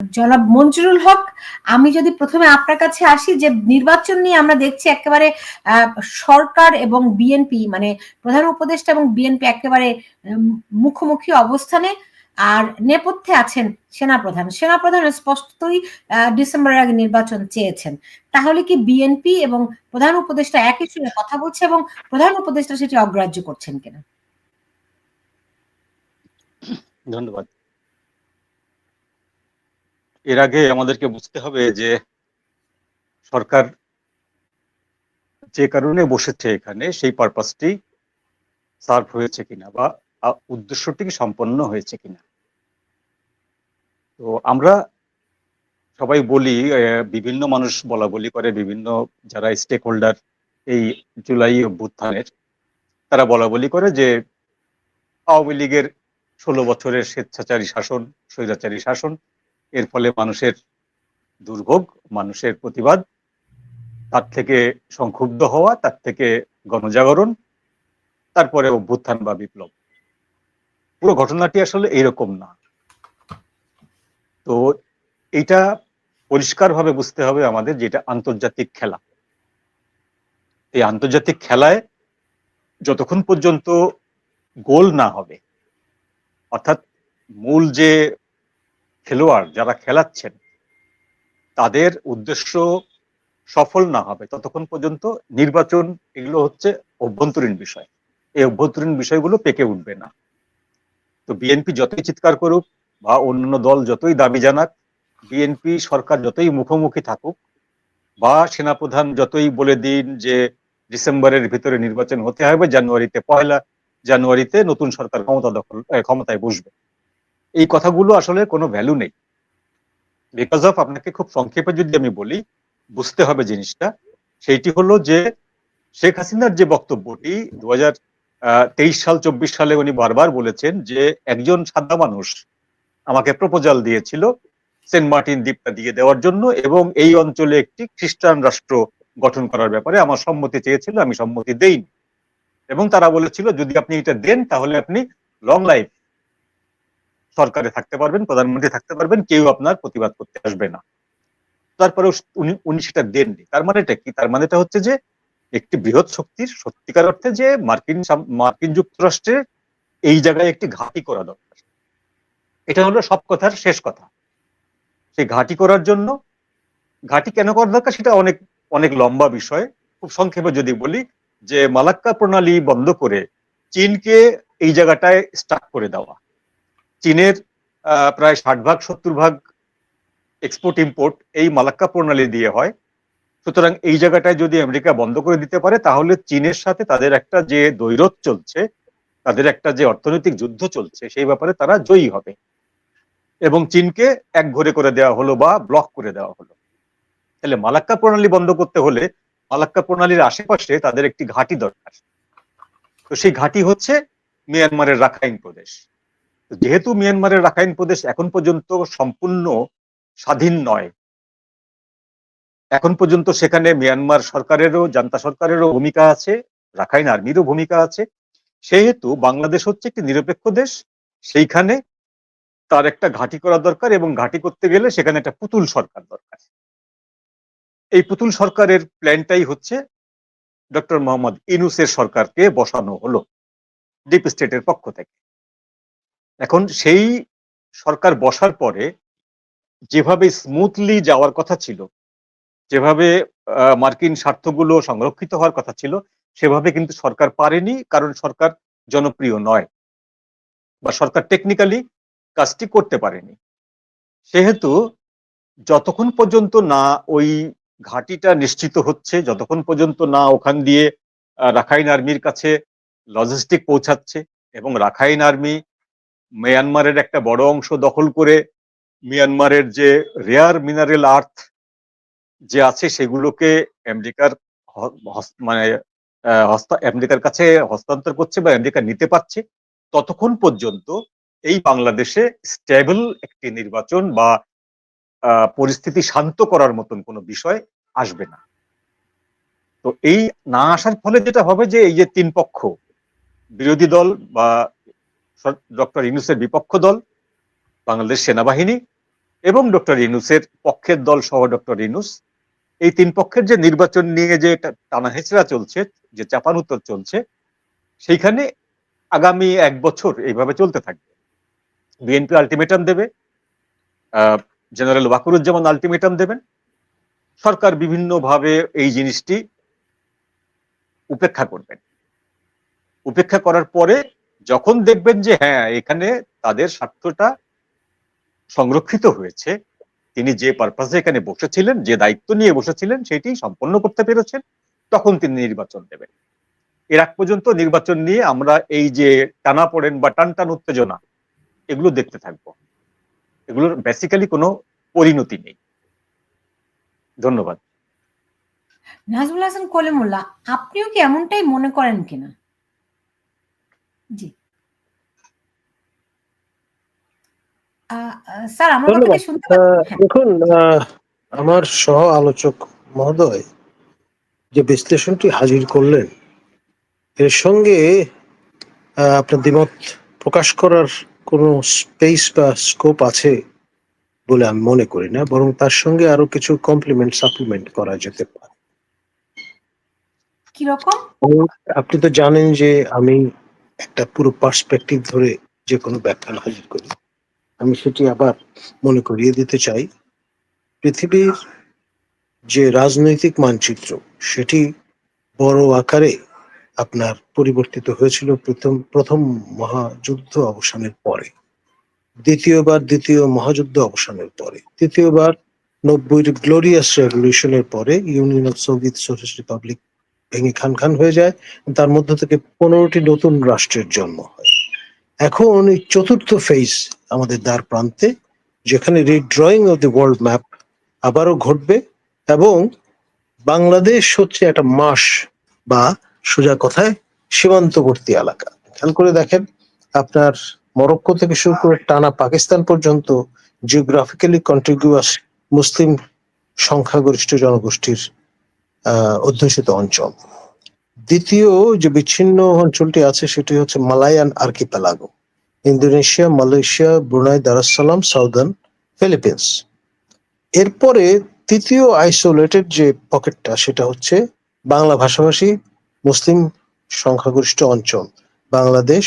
জনাব মঞ্জুরুল হক, আমি যদি প্রথমে আপনার কাছে আসি, যে নির্বাচন নিয়ে আমরা দেখছি একেবারে সরকার এবং বিএনপি, মানে প্রধান উপদেষ্টা এবং বিএনপি একেবারে মুখোমুখি অবস্থানে, আর নেপথ্যে আছেন সেনাপ্রধান। সেনাপ্রধান স্পষ্টতই ডিসেম্বরের আগে নির্বাচন চেয়েছেন। তাহলে কি বিএনপি এবং প্রধান উপদেষ্টা একই সুরে কথা বলছে এবং প্রধান উপদেষ্টা সেটি অগ্রাহ্য করছেন কিনা? ধন্যবাদ। এর আগে আমাদেরকে বুঝতে হবে যে সরকার যে কারণে বসেছে এখানে সেই পারপাসটি সার্ভ হয়েছে কিনা বা উদ্দেশ্যটি সম্পন্ন হয়েছে কিনা। তো আমরা সবাই বলি, বিভিন্ন মানুষ বলা বলি করে, বিভিন্ন যারা স্টেক হোল্ডার এই জুলাই অভ্যুত্থানের, তারা বলা বলি করে যে আওয়ামী লীগের 16 বছরের স্বেচ্ছাচারী শাসন, স্বৈরাচারী শাসন, এর ফলে মানুষের দুর্ভোগ, মানুষের প্রতিবাদ, তার থেকে সংক্ষুব্ধ হওয়া, তার থেকে গণজাগরণ, তারপরে অভ্যুত্থান বা বিপ্লব। পুরো ঘটনাটি আসলে এইরকম না। তো এটা পরিষ্কারভাবে বুঝতে হবে আমাদের, যেটা আন্তর্জাতিক খেলা। এই আন্তর্জাতিক খেলায় যতক্ষণ পর্যন্ত গোল না হবে, অর্থাৎ মূল যে খেলোয়াড় যারা খেলাচ্ছেন তাদের উদ্দেশ্য সফল না হবে, ততক্ষণ পর্যন্ত নির্বাচন, এগুলো হচ্ছে অভ্যন্তরীণ বিষয়, এই অভ্যন্তরীণ বিষয়গুলো পেকে উঠবে না। তো বিএনপি যতই চিৎকার করুক বা অন্যান্য দল যতই দাবি জানাক, বিএনপি সরকার যতই মুখোমুখি থাকুক, বা সেনাপ্রধান যতই বলে দিন যে ডিসেম্বরের ভিতরে নির্বাচন হতে হবে, পয়লা জানুয়ারিতে নতুন সরকার ক্ষমতায় বসবে, এই কথাগুলো আসলে কোনো ভ্যালু নেই। বিকজ অফ, আপনাকে খুব সংক্ষেপে যদি আমি বলি, বুঝতে হবে জিনিসটা, সেইটি হলো যে শেখ হাসিনার যে বক্তব্যটি 2023 সাল 24 সালে উনি বারবার বলেছেন যে একজন সাদা মানুষ আমাকে প্রপোজাল দিয়েছিল সেন্ট মার্টিন দ্বীপটা দিয়ে দেওয়ার জন্য, এবং এই অঞ্চলে একটি খ্রিস্টান রাষ্ট্র গঠন করার ব্যাপারে আমার সম্মতি চেয়েছিল, আমি সম্মতি দেইনি। এবং তারা বলেছিল যদি আপনি এটা দেন তাহলে আপনি লং লাইফ সরকারে থাকতে পারবেন, প্রধানমন্ত্রী থাকতে পারবেন, কেউ আপনার প্রতিবাদ করতে আসবে না। তারপরে উনি সেটা দেননি। তার মানেটা কি? তার মানেটা হচ্ছে যে একটি বৃহৎ শক্তির সত্যিকার অর্থে যে মার্কিন যুক্তরাষ্ট্রের এই জায়গায় একটি ঘাঁটি করা দরকার, এটা হলো সব কথার শেষ কথা। সেই ঘাঁটি করার জন্য, ঘাঁটি কেন করা দরকার সেটা অনেক অনেক লম্বা বিষয়। খুব সংক্ষেপে যদি বলি, যে মালাক্কা প্রণালী বন্ধ করে চীনকে এই জায়গাটায় স্টাক করে দেওয়া। চীনের প্রায় 60-70% এক্সপোর্ট ইম্পোর্ট এই মালাক্কা প্রণালী দিয়ে হয়। সুতরাং এই জায়গাটায় যদি আমেরিকা বন্ধ করে দিতে পারে, তাহলে চীনের সাথে তাদের একটা যে দ্বৈরথ চলছে, তাদের একটা যে অর্থনৈতিক যুদ্ধ চলছে, সেই ব্যাপারে তারা জয়ী হবে, এবং চীনকে একঘরে করে দেওয়া হলো বা ব্লক করে দেওয়া হলো। তাহলে মালাক্কা প্রণালী বন্ধ করতে হলে মালাক্কা প্রণালীর আশেপাশে তাদের একটি ঘাঁটি দরকার। তো সেই ঘাঁটি হচ্ছে মিয়ানমারের রাখাইন প্রদেশ। যেহেতু মিয়ানমারের রাখাইন প্রদেশ এখন পর্যন্ত সম্পূর্ণ স্বাধীন নয়, এখন পর্যন্ত সেখানে মিয়ানমার সরকারেরও, জান্তা সরকারেরও ভূমিকা আছে, রাখাইন আর্মিরও ভূমিকা আছে, সেহেতু বাংলাদেশ হচ্ছে একটি নিরপেক্ষ দেশ, সেইখানে তার একটা ঘাঁটি করা দরকার, এবং ঘাঁটি করতে গেলে সেখানে একটা পুতুল সরকার দরকার। এই পুতুল সরকারের প্ল্যানটাই হচ্ছে ডক্টর মোহাম্মদ ইউনূসের সরকারকে বসানো হলো ডিপ স্টেটের পক্ষ থেকে। এখন সেই সরকার বসার পরে যেভাবে স্মুথলি যাওয়ার কথা ছিল, যেভাবে মার্কিন স্বার্থগুলো সংরক্ষিত হওয়ার কথা ছিল, সেভাবে কিন্তু সরকার পারেনি, কারণ সরকার জনপ্রিয় নয় বা সরকার টেকনিক্যালি কাজটি করতে পারেনি। সেহেতু যতক্ষণ পর্যন্ত না ওই ঘাঁটিটা নিশ্চিত হচ্ছে, যতক্ষণ পর্যন্ত না ওখান দিয়ে রাখাইন আর্মির কাছে লজিস্টিক পৌঁছাচ্ছে, এবং রাখাইন আর্মি মিয়ানমারের একটা বড় অংশ দখল করে মিয়ানমারের যে রেয়ার মিনারেল আর্থ যে আছে সেগুলোকে আমেরিকার মানে আমেরিকার কাছে হস্তান্তর করছে বা আমেরিকা নিতে পারছে, ততক্ষণ পর্যন্ত এই বাংলাদেশে স্টেবল একটি নির্বাচন বা পরিস্থিতি শান্ত করার মতন কোনো বিষয় আসবে না। তো এই না আসার ফলে যেটা হবে, যে এই যে তিন পক্ষ, বিরোধী দল বা ডক্টর ইউনূসের বিপক্ষ দল, বাংলাদেশ সেনাবাহিনী এবং ডক্টর ইউনূসের পক্ষের দল সহ ডক্টর ইউনূস, এই তিন পক্ষের যে নির্বাচন নিয়ে যে টানা হেঁচড়া চলছে, যে চাপানুতর চলছে, সেইখানে আগামী 1 বছর এইভাবে চলতে থাকবে। বিএনপি আলটিমেটাম দেবে, জেনারেল ওয়াকারুজ্জামান আলটিমেটাম দেবেন, সরকার বিভিন্নভাবে এই জিনিসটি উপেক্ষা করবেন। উপেক্ষা করার পরে যখন দেখবেন যে হ্যাঁ এখানে তাদের স্বার্থটা সংরক্ষিত হয়েছে, তিনি যে পারপাসে এখানে বসেছিলেন, যে দায়িত্ব নিয়ে বসেছিলেন সেটি সম্পন্ন করতে পেরেছেন, তখন তিনি নির্বাচন দেবেন। এর আগ পর্যন্ত নির্বাচন নিয়ে আমরা এই যে টানাপোড়েন বা টানটান উত্তেজনা, এগুলো দেখতে থাকবো। এগুলোর বেসিক্যালি কোনো পরিণতি নেই। ধন্যবাদ। নাজমুল হাসান কলিমুল্লাহ, আপনিও কি এমনটাই মনে করেন কিনা? জি স্যার, আমার কথা কি ধন্যবাদ। শুনতে পাচ্ছেন? হ্যাঁ। দেখুন, আমার সহ আলোচক মহোদয় যে বিশ্লেষণটি হাজির করলেন, এর সঙ্গে আপনার দ্বিমত প্রকাশ করার কোনো স্পেস বা স্কোপ আছে বলে আমি মনে করি না, বরং তার সঙ্গে আরো কিছু কমপ্লিমেন্ট সাপ্লিমেন্ট করা যেতে পারে। কিরকম? আপনি তো জানেন যে আমি একটা পুরো পার্সপেক্টিভ ধরে যে কোনো ব্যাখ্যা হাজির করি। আমি সেটি আবার মনে করিয়ে দিতে চাই। পৃথিবীর যে রাজনৈতিক মানচিত্র, সেটি বড় আকারে আপনার পরিবর্তিত হয়েছিল প্রথম মহাযুদ্ধ অবসানের পরে, দ্বিতীয় মহাযুদ্ধ অবসানের পরে, তৃতীয়বার 90-এর গ্লোরিয়াস রেভলিউশনের পরে union of Soviet socialist Republic ভেঙে খান খান হয়ে যায়। তার মধ্য থেকে 15টি নতুন রাষ্ট্রের জন্ম হয়। এখন এই চতুর্থ ফেজ আমাদের দ্বার প্রান্তে, যেখানে রিড্রয়িং অফ দ্য ওয়ার্ল্ড ম্যাপ আবারও ঘটবে, এবং বাংলাদেশ হচ্ছে একটা মাস বা সোজা কথায় সীমান্তবর্তী এলাকা। খেয়াল করে দেখেন, আপনার মরক্কো থেকে শুরু করে টানা পাকিস্তান পর্যন্ত জিওগ্রাফিক্যালি কন্টিগুয়াস মুসলিম সংখ্যাগরিষ্ঠ জনগোষ্ঠীর অধ্যুষিত অঞ্চল। দ্বিতীয় যে বিচ্ছিন্ন অঞ্চলটি আছে সেটি হচ্ছে Malayan archipelago, Indonesia, Malaysia, Brunei, Darussalam, southern Philippines. এরপরে তৃতীয় আইসোলেটেড যে পকেটটা, সেটা হচ্ছে বাংলা ভাষাভাষী মুসলিম সংখ্যাগরিষ্ঠ অঞ্চল, বাংলাদেশ,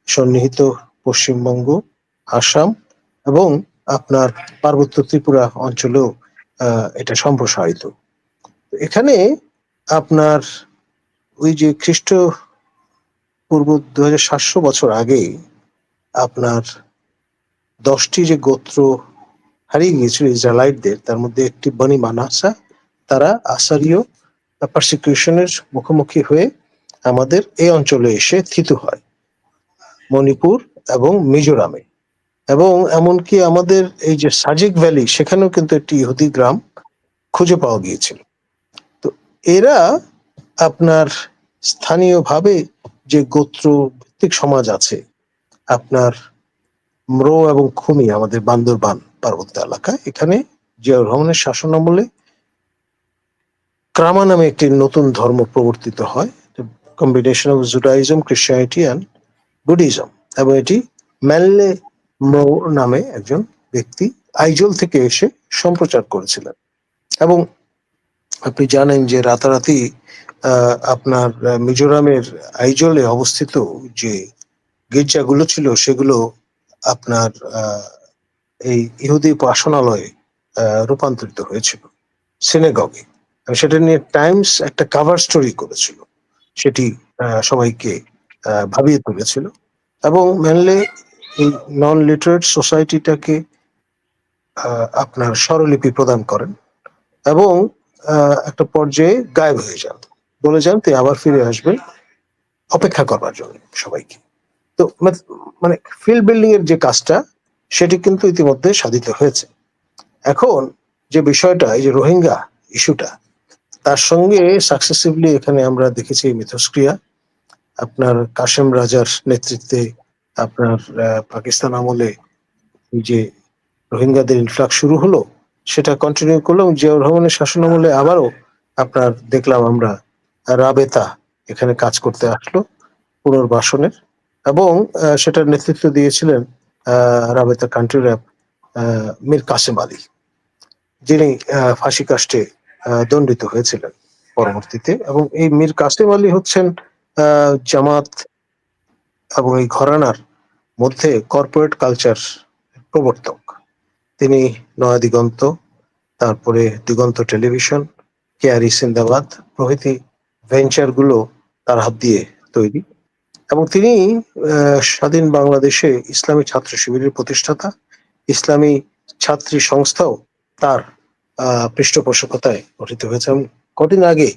সন্নিহিত পশ্চিমবঙ্গ, আসাম এবং আপনার পার্বত্য ত্রিপুরা অঞ্চলেও এটা সম্প্রসারিত। এখানে আপনার ওই যে খ্রিস্ট পূর্ব 2700 বছর আগে আপনার 10টি যে গোত্র হারিয়ে গিয়েছিল ইসরায়েলাইটদের, তার মধ্যে একটি বনি মানাসা, তারা আসারীয় পারসিকিউশনের মুখোমুখি হয়ে আমাদের এই অঞ্চলে এসে থিত হয়, মণিপুর এবং মিজোরামে। এবং এমনকি আমাদের এই যে সাজেক ভ্যালি, সেখানেও কিন্তু একটি ইহুদি গ্রাম খুঁজে পাওয়া গিয়েছিল। তো এরা আপনার স্থানীয়ভাবে যে গোত্র ভিত্তিক সমাজ আছে, আপনার ম্রো এবং খুমি, আমাদের বান্দরবান পার্বত্য এলাকা, এখানে জিয়াউর রহমানের শাসন আমলে ক্রামা নামে একটি নতুন ধর্ম প্রবর্তিত হয়, combination of Judaism, Christianity and Buddhism. এবং এটি ম্যানলে ম্রো নামে একজন ব্যক্তি আইজল থেকে এসে সম্প্রচার করেছিলেন। এবং আপনি জানেন যে রাতারাতি আপনার মিজোরামের আইজলে অবস্থিত যে গির্জাগুলো ছিল, সেগুলো আপনার এই ইহুদি উপাসনালয়ে রূপান্তরিত হয়েছিল, সিনেগগে। সেটা নিয়ে টাইমস একটা কাভার স্টোরি করেছিল, সেটি সবাইকে ভাবিয়ে তুলেছিল। এবং মেনলি এই নন লিটারেট সোসাইটিটাকে আপনার স্বরলিপি প্রদান করেন, এবং একটা পর্যায়ে গায়েব হয়ে যান, বলে যান তিনি আবার ফিরে আসবেন অপেক্ষা করবার জন্য সবাইকে। তো মানে ফিল্ড বিল্ডিং এর যে কাজটা, সেটি কিন্তু ইতিমধ্যে সাধিত হয়েছে। এখন যে বিষয়টা, এই যে রোহিঙ্গা ইস্যুটা, তার সঙ্গে সাকসেসিভলি এখানে আমরা দেখেছি মিথস্ক্রিয়া। আপনার কাশেম রাজার নেতৃত্বে আপনার পাকিস্তান আমলে যে রোহিঙ্গাদের ইনফ্লাক্স শুরু হলো, সেটা কন্টিনিউ করলো। জিয়াউর রহমানের শাসন আমলে আবারও আপনার দেখলাম আমরা রাবেতা এখানে কাজ করতে আসলো পুনর্বাসনের, এবং সেটার নেতৃত্ব দিয়েছিলেন রাবেতা কান্ট্রি র্যাব মীর কাসেম আলী, যিনি ফাঁসি কাস্টে দণ্ডিত হয়েছিলেন পরবর্তীতে। এবং এই মীর কাসেম আলী হচ্ছেন জামাত এবং এই ঘরানার মধ্যে কর্পোরেট কালচার প্রবর্তক। তিনি নয়া দিগন্ত, তারপরে দিগন্ত টেলিভিশন, কেয়ারি সিন্দাবাদ প্রভৃতি ভেঞ্চার গুলো তার হাত দিয়ে তৈরি। এবং তিনি স্বাধীন বাংলাদেশে ইসলামী ছাত্র শিবিরের প্রতিষ্ঠাতা। ইসলামী ছাত্রী সংস্থাও তার পৃষ্ঠপোষকতায় গঠিত হয়েছে। এবং কদিন আগে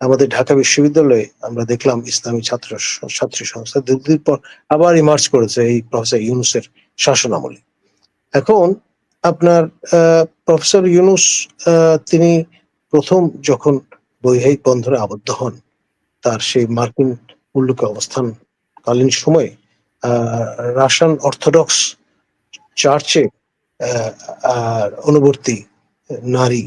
আমাদের ঢাকা বিশ্ববিদ্যালয়ে আমরা দেখলাম ইসলামী ছাত্রী সংস্থা দীর্ঘদিন পর আবার ইমার্জ করেছে এই প্রফেসর ইউনুসের শাসন আমলে। এখন আপনার প্রফেসর ইউনুস তিনি প্রথম যখন বৈবাহিক বন্ধনে আবদ্ধ হন, তার সেই মার্কিন মুলুকে অবস্থানকালীন সময়ে রাশিয়ান অর্থোডক্স চার্চে অনুবর্তী নারী,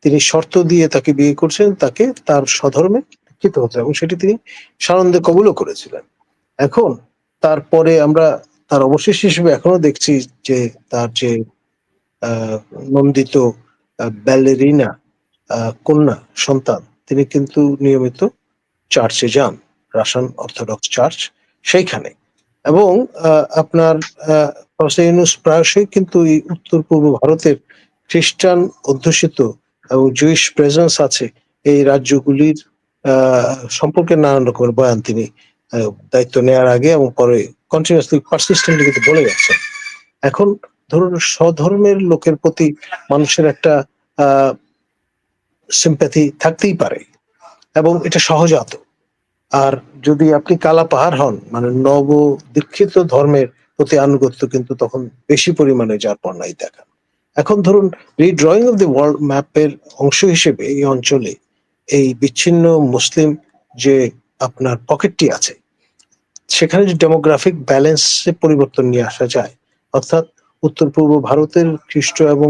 তিনি শর্ত দিয়ে তাকে বিয়ে করছেন, তাকে তার স্বধর্মে দীক্ষিত হতে, এবং সেটি তিনি সানন্দে কবুলও করেছিলেন। এখন তারপরে আমরা তার অবশেষ হিসেবে এখনো দেখছি যে তার যে নন্দিত ব্যালেরিনা কন্যা সন্তান, তিনি কিন্তু নিয়মিত চার্চে যান, রাশিয়ান অর্থোডক্স চার্চ সেইখানে। এবং আপনার ইউনুস প্রায়শই কিন্তু এই উত্তর পূর্ব ভারতের খ্রিস্টান অধ্যুষিত এবং জুইশ প্রেজেন্স আছে এই রাজ্যগুলির সম্পর্কে নানান রকমের বয়ান তিনি দায়িত্ব নেওয়ার আগে এবং পরে কন্টিনিউয়াসলি পারসিস্টেন্টলি কিন্তু বলে যাচ্ছেন। এখন ধরুন স্বধর্মের লোকের প্রতি মানুষের একটা সিম্প্যাথি থাকতেই পারে এবং এটা সহজাত। আর যদি আপনি কালা পাহাড় হন, মানে নব দীক্ষিত ধর্মের প্রতি আনুগত্য কিন্তু তখন বেশি পরিমাণে যার পর নাই দেখা। এখন ধরুন রিড্রয়িং অফ দি ওয়ার্ল্ড ম্যাপের অংশ হিসেবে এই অঞ্চলে এই বিচ্ছিন্ন মুসলিম যে আপনার পকেটটি আছে, সেখানে যে ডেমোগ্রাফিক ব্যালেন্সে পরিবর্তন নিয়ে আসা যায়, অর্থাৎ উত্তর পূর্ব ভারতের খ্রিস্ট এবং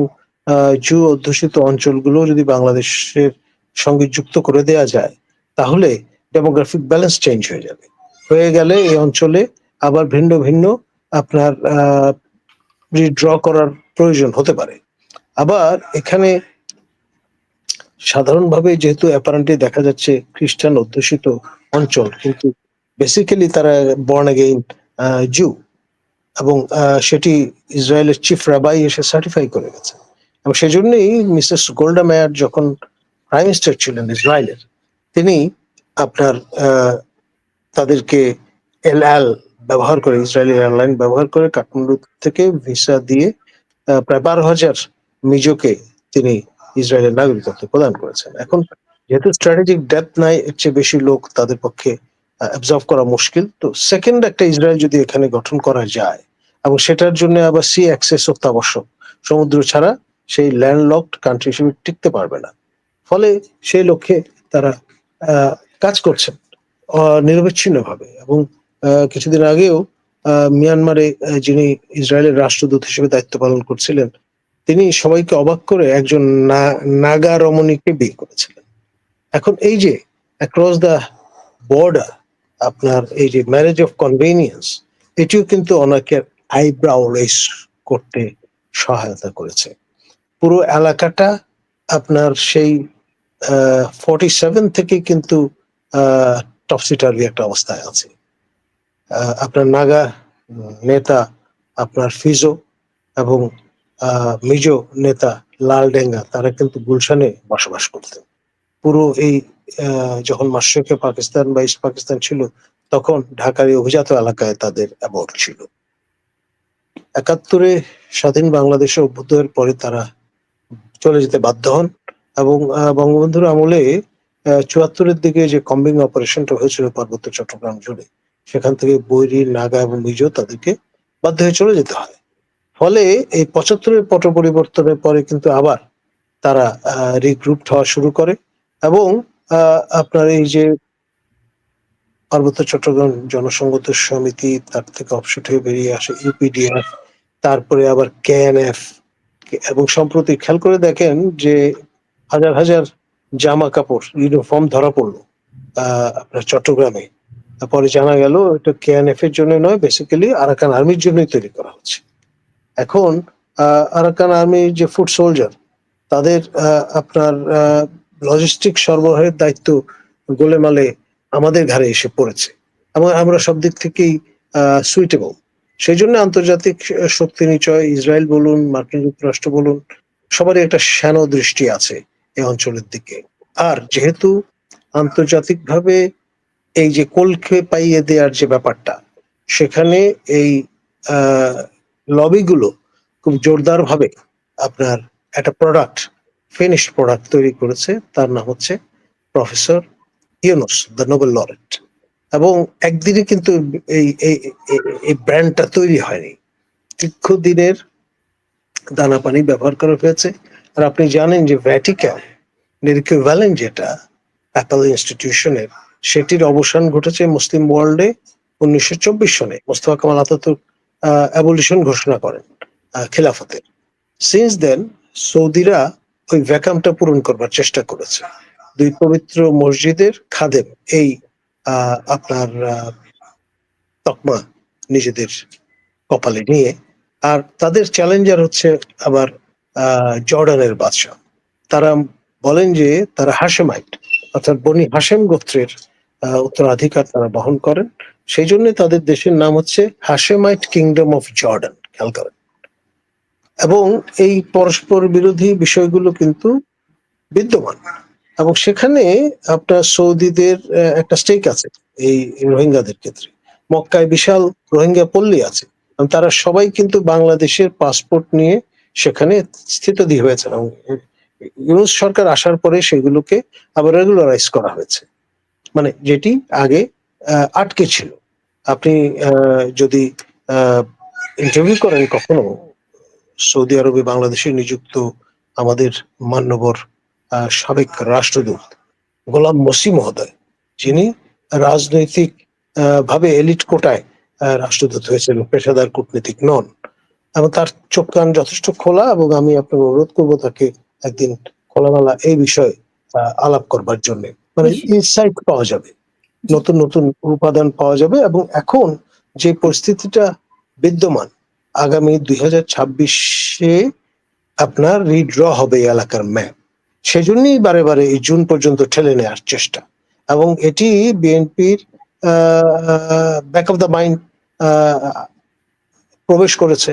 জু অধ্যুষিত অঞ্চলগুলো যদি বাংলাদেশের সঙ্গে যুক্ত করে দেয়া যায়, তাহলে ডেমোগ্রাফিক ব্যালেন্স চেঞ্জ হয়ে যাবে। হয়ে গেলে এই অঞ্চলে আবার ভিন্ন ভিন্ন আপনার রিড্র করার প্রয়োজন হতে পারে। আবার এখানে সাধারণভাবে যেহেতু অ্যাপারেন্টলি দেখা যাচ্ছে খ্রিস্টান অধ্যুষিত অঞ্চল, কিন্তু বেসিক্যালি তারা বর্ন অ্যাগেইন জু, এবং সেটি ইসরায়েলের চিফ রাবাই এসে সার্টিফাই করে গেছে। এবং সেজন্যই মিসেস গোল্ডা মেয়ার যখন প্রাইম মিনিস্টার ছিলেন ইসরায়েলের, তিনি আপনার তাদেরকে এল ব্যবহার করে, ইসরায়েলি এয়ারলাইন ব্যবহার করে কাঠমান্ডু থেকে ভিসা দিয়ে প্রায় 12,000 মিজোকে তিনি ইসরায়েলের নাগরিকত্ব প্রদান করেছেন। এখন যেহেতু স্ট্র্যাটেজিক ডেপথ নাই, এর চেয়ে বেশি লোক তাদের পক্ষে অ্যাবজর্ব করা মুশকিল। তো সেকেন্ড একটা ইসরায়েল যদি এখানে গঠন করা যায়, এবং সেটার জন্য আবার সি অ্যাক্সেস অত্যাবশ্যক, সমুদ্র ছাড়া সেই ল্যান্ডলকড কান্ট্রি হিসেবে টিকতে পারবে না। ফলে সেই লক্ষ্যে তারা কাজ করছেন নিরবিচ্ছিন্নভাবে। এবং কিছুদিন আগেও মিয়ানমারে যিনি ইসরায়েলের রাষ্ট্রদূত হিসেবে দায়িত্ব পালন করছিলেন, তিনি সবাইকে অবাক করে একজন নাগা রমণীকে বিয়ে করেছিলেন। এখন এই যে অ্যাক্রস দ্য বর্ডার আপনার এই যে ম্যারেজ অফ কনভেনিয়েন্স, এটিও কিন্তু অনেকের আইব্রাউ রেস করতে সহায়তা করেছে। পুরো এলাকাটা আপনার সেই 47 থেকে কিন্তু টপসিটারি একটা অবস্থায় আছে। আপনার নাগা নেতা আপনার ফিজো এবং মিজো নেতা লালডেঙ্গা, তারা কিন্তু গুলশানে বসবাস করতেন। পুরো এই যখন মাশরিকে পাকিস্তান বা ইস্ট পাকিস্তান ছিল, তখন ঢাকার এই অভিজাত এলাকায় তাদের অ্যাবর্ড ছিল। 71-এ স্বাধীন বাংলাদেশে অভ্যুদয়ের পরে তারা চলে যেতে বাধ্য হন। এবং বঙ্গবন্ধুর আমলে 74-এর দিকে যে কম্বিং অপারেশনটা হয়েছিল পার্বত্য চট্টগ্রাম জুড়ে, সেখান থেকে বৈরী, নাগা এবং মিজো তাদেরকে বাধ্য হয়ে চলে যেতে হয়। ফলে এই 75-এর পট পরিবর্তনের পরে কিন্তু আবার তারা রিগ্রুপড হওয়া শুরু করে। এবং আপনার এই যে পার্বত্য চট্টগ্রাম জনসংহত সমিতি, তার থেকে অফশুট হয়ে বেরিয়ে আসে ইউপিডিএফ, তারপরে আবার কেএনএফ, এবং সম্প্রতি খেয়াল করে দেখেন যে হাজার হাজার জামা কাপড় ইউনিফর্ম ধরা পড়লো আপনার চট্টগ্রামে। পরে জানা গেল এটা কেএনএফ এর জন্য নয়, বেসিক্যালি আরাকান আর্মির জন্যই তৈরি করা হচ্ছে। এখন আরাকান আর্মির যে ফুড সোলজার, তাদের আপনার লজিস্টিক সরবরাহের দায়িত্ব গোলেমালে আমাদের ঘাড়ে এসে পড়েছে এবং আমরা সব দিক থেকেই সুইটেবল। সেই জন্য আন্তর্জাতিক শক্তি নিচয় ইসরায়েল বলুন, মার্কিন যুক্তরাষ্ট্র বলুন, সবারই একটা শ্যানো দৃষ্টি আছে এই অঞ্চলের দিকে। আর যেহেতু আন্তর্জাতিকভাবে এই যে কলকে পাইয়ে দেওয়ার যে ব্যাপারটা, সেখানে এই লবিগুলো খুব জোরদার ভাবে আপনার একটা প্রোডাক্ট, ফিনিশড প্রোডাক্ট তৈরি করেছে, তার নাম হচ্ছে professor Yunus, the Nobel laureate. এবং একদিনে কিন্তু এই এই ব্র্যান্ডটা তৈরি হয়নি, দীর্ঘদিনের দানা পানি ব্যবহার করা হয়েছে। আর আপনি জানেন যে ভ্যাটিকান ইকুইভ্যালেন্ট যেটা অ্যাপল ইনস্টিটিউশনের, সেটির অবসান ঘটেছে মুসলিম ওয়ার্ল্ডে 1924 সনে। মোস্তফা কামাল আতাতুর্ক অ্যাবলিশন ঘোষণা করেন খিলাফতের। সিন্স দেন সৌদিরা ওই ভ্যাকামটা পূরণ করবার চেষ্টা করেছে। দুই পবিত্র মসজিদের খাদেম এই আপনার তকমা নিজেদের কপালে নিয়ে, আর তাদের চ্যালেঞ্জার হচ্ছে আবার জর্ডানের বাদশাহ। তারা বলেন যে তারা হাশেমাইট, অর্থাৎ বনি হাশেম গোত্রের উত্তরাধিকার তারা বহন করেন। সেই জন্য তাদের দেশের নাম হচ্ছে হাশেমাইট কিংডম অফ জর্ডান, খেয়াল করেন। এবং এই পরস্পর বিরোধী বিষয়গুলো কিন্তু বিদ্যমান, এবং সেখানে আপনার সৌদিদের একটা স্টেক আছে এই রোহিঙ্গাদের ক্ষেত্রে। মক্কায় বিশাল রোহিঙ্গা পল্লী আছে, তারা সবাই কিন্তু বাংলাদেশের পাসপোর্ট নিয়ে সেখানে স্থিতধী হয়েছে, এবং ইউনূস সরকার আসার পরে সেগুলোকে আবার রেগুলারাইজ করা হয়েছে, মানে যেটি আগে আটকে ছিল। আপনি যদি ইন্টারভিউ করেন কখনো সৌদি আরবে বাংলাদেশে নিযুক্ত আমাদের মান্যবর সাবেক রাষ্ট্রদূত গোলাম মসি মহোদয়, যিনি রাজনৈতিক ভাবে এলিট কোটায় রাষ্ট্রদূত হয়েছিলেন, পেশাদার কূটনীতিক নন, এবং তার চোখ কান যথেষ্ট খোলা, এবং আমি আপনাকে অনুরোধ করবো তাকে একদিন খোলামেলা এই বিষয়ে আলাপ করবার জন্য। মানে ইনসাইট পাওয়া যাবে, নতুন নতুন উপাদান পাওয়া যাবে। এবং এখন যে পরিস্থিতিটা বিদ্যমান, আগামী 2026-এ আপনার রিড্র হবে এই এলাকার ম্যাপ, সেজন্যই বারে বারে এই জুন পর্যন্ত ঠেলে নেওয়ার চেষ্টা। এবং এটি বিএনপির ব্যাক অফ দ্য মাইন্ড প্রবেশ করেছে,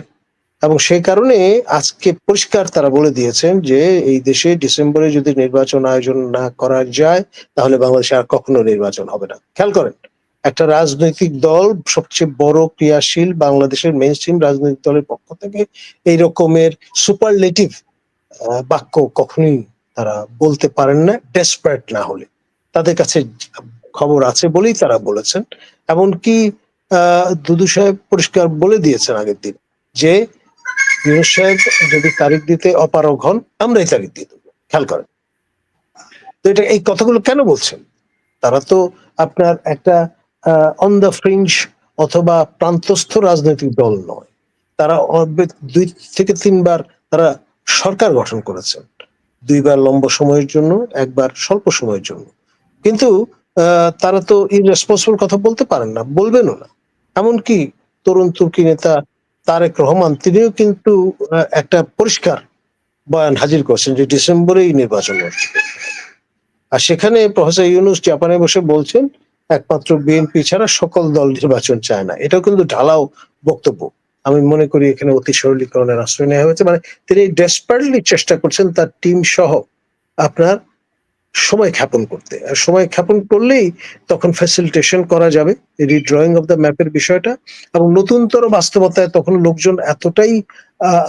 এবং সেই কারণে আজকে পরিষ্কার তারা বলে দিয়েছেন যে এই দেশে ডিসেম্বরে যদি নির্বাচন আয়োজন না করা যায়, তাহলে বাংলাদেশে আর কখনো নির্বাচন হবে না। খেয়াল করেন, একটা রাজনৈতিক দল, সবচেয়ে বড় ক্রিয়াশীল বাংলাদেশের মেইনস্ট্রিম রাজনৈতিক দলের পক্ষ থেকে এই রকমের সুপারলেটিভ বাক্য কখনোই তারা বলতে পারেন না, ডেসপারেট না হলে। তাদের কাছে খবর আছে বলেই তারা বলেছেন। এমনকি দুদু সাহেব পরিষ্কার বলে দিয়েছেন আগের দিন যে ইউনূস সাহেব যদি তারিখ দিতে অপারগ হন, আমরাই তারিখ দিয়ে দেবো। খেয়াল করেন তো এটা, এই কথাগুলো কেন বলছেন? তারা তো আপনার একটা অন দ্য ফ্রিঞ্জ অথবা প্রান্তস্থ রাজনৈতিক দল নয়। তারা 2 থেকে 3 বার তারা সরকার গঠন করেছেন, 2 বার লম্বা সময়ের জন্য, 1 বার স্বল্প সময়ের জন্য। কিন্তু তারা তো ইররেসপন্সিবল কথা বলতে পারেন না, বলবেনও না। এমনকি তরুণ তুর্কি নেতা তারেক রহমান, তিনিও কিন্তু একটা পরিষ্কার বয়ান হাজির করছেন যে ডিসেম্বরেই নির্বাচন হচ্ছে। আর সেখানে প্রফেসর ইউনূস জাপানে বসে বলছেন একমাত্র বিএনপি ছাড়া সকল দল নির্বাচন চায় না। এটাও কিন্তু ঢালাও বক্তব্য। আমি মনে করি এখানে অতি সরলীকরণের আশ্রয় নেওয়া হয়েছে। মানে তিনি ডেসপারেটলি চেষ্টা করছেন তার টিম সহ আপনার সময় ক্ষেপণ করতে। আর সময় ক্ষেপণ করলেই তখন ফ্যাসিলিটেশন করা যাবে রিড্রয়িং অফ দ্য ম্যাপের বিষয়টা, এবং নতুনতর বাস্তবতায় তখন লোকজন এতটাই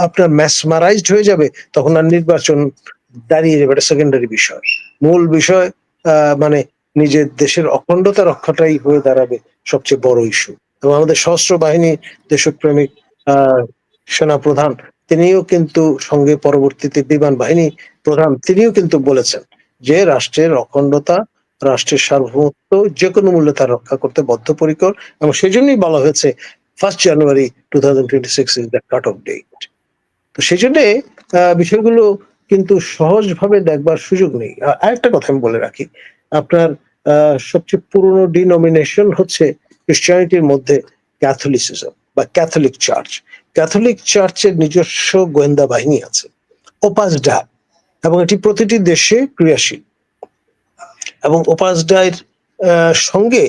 আপনার ম্যাসমারাইজড হয়ে যাবে, তখন আর নির্বাচন দাঁড়িয়ে যাবে, এটা সেকেন্ডারি বিষয়। মূল বিষয় মানে নিজের দেশের অখণ্ডতা রক্ষাটাই হয়ে দাঁড়াবে সবচেয়ে বড় ইস্যু। এবং আমাদের সশস্ত্র বাহিনী দেশপ্রেমিক সেনা প্রধান, তিনিও কিন্তু সঙ্গে পরবর্তীতে বিমান বাহিনী প্রধান, তিনিও কিন্তু বলেছেন যে রাষ্ট্রের অখণ্ডতা, রাষ্ট্রের সার্বভৌমত্ব যে কোনো মূল্যে তা রক্ষা করতে বদ্ধপরিকর। এবং সেই জন্যই বলা হয়েছে 1 January 2026 is the cut off date. তো সেই জন্য বিষয়গুলো কিন্তু সহজভাবে দেখবার সুযোগ নেই। আরেকটা কথা আমি বলে রাখি, আপনার সবচেয়ে পুরনো ডিনোমিনেশন হচ্ছে ক্রিশ্চিয়ানিটির মধ্যে ক্যাথলিসিজম বা ক্যাথলিক চার্চ। ক্যাথলিক চার্চের নিজস্ব গোয়েন্দা বাহিনী আছে, ওপাস ডা, এবং এটি প্রতিটি দেশে ক্রিয়াশীল। এবং ওপাস ডায়ের সঙ্গে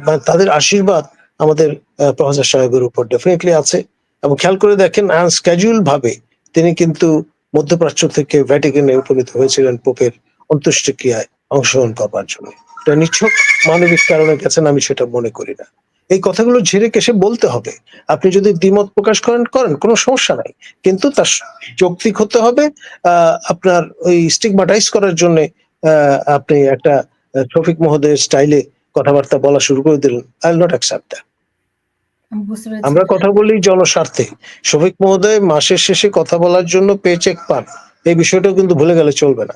মানে তাদের আশীর্বাদ আমাদের প্রফেসর সাহেবের উপর ডেফিনেটলি আছে। এবং খেয়াল করে দেখেন আনস্ক্যাজুয়াল ভাবে তিনি কিন্তু মধ্যপ্রাচ্য থেকে ভ্যাটিকানে উপনীত হয়েছিলেন পোপের অন্ত্যেষ্টিক্রিয়ায় অংশগ্রহণ করবার জন্য। এটা নিছক মানবিক কারণে গেছেন আমি সেটা মনে করি না। এই কথাগুলো ঝেড়ে কেসে বলতে হবে। আপনি যদি দ্বিমত প্রকাশ করেন কোনো সমস্যা নাই, কিন্তু তার যৌক্তিক হতে হবে। আপনার ওই স্টিগমাটাইজ করার জন্য আপনি একটা শফিক মহোদয়ের স্টাইলে কথাবার্তা বলা শুরু করে দিলেন। I will not accept that. আমি বুঝতে পেরেছি। আমরা কথা বলি জনস্বার্থে। শফিক মহোদয় মাসের শেষে কথা বলার জন্য পে চেক পান, এই বিষয়টাও কিন্তু ভুলে গেলে চলবে না।